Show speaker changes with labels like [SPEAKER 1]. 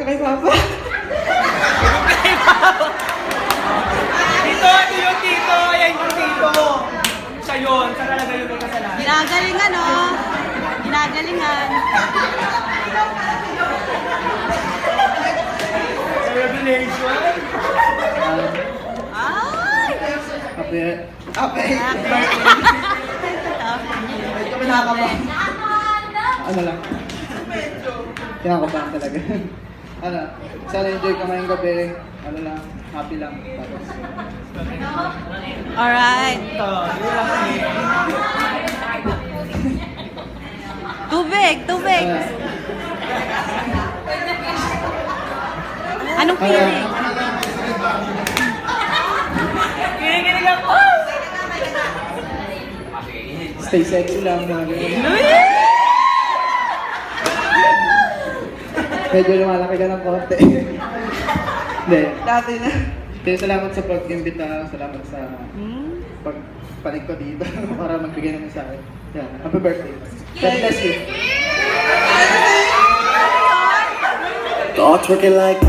[SPEAKER 1] kay Papa.
[SPEAKER 2] Tito, ito yung tito. Ayan yung tito. Siya yun. Siya talaga yung may kasalanan.
[SPEAKER 3] Ginagalingan, oh. Ginagalingan.
[SPEAKER 2] Revelation.
[SPEAKER 3] Ay!
[SPEAKER 1] Happy. Happy.
[SPEAKER 3] Happy.
[SPEAKER 1] Medyo kinakabahan. Ano lang? Kinakabahan talaga. Ano? Sana enjoy ka ngayong gabi. Ano lang? Happy lang. Tapos.
[SPEAKER 3] Alright.
[SPEAKER 2] Ito. Yun lang kami.
[SPEAKER 3] Tubig, tubig. Anong feeling?
[SPEAKER 2] Kinikilig ako.
[SPEAKER 1] Stay sexy lang mga ganyan. Medyo lumalaki ka ng konti. Hindi. Dati na. Kaya salamat sa pag-imbita. Salamat sa pagpanig ko dito para magbigay naman sa akin. Yeah. Happy birthday. God bless you.
[SPEAKER 4] Thoughts working like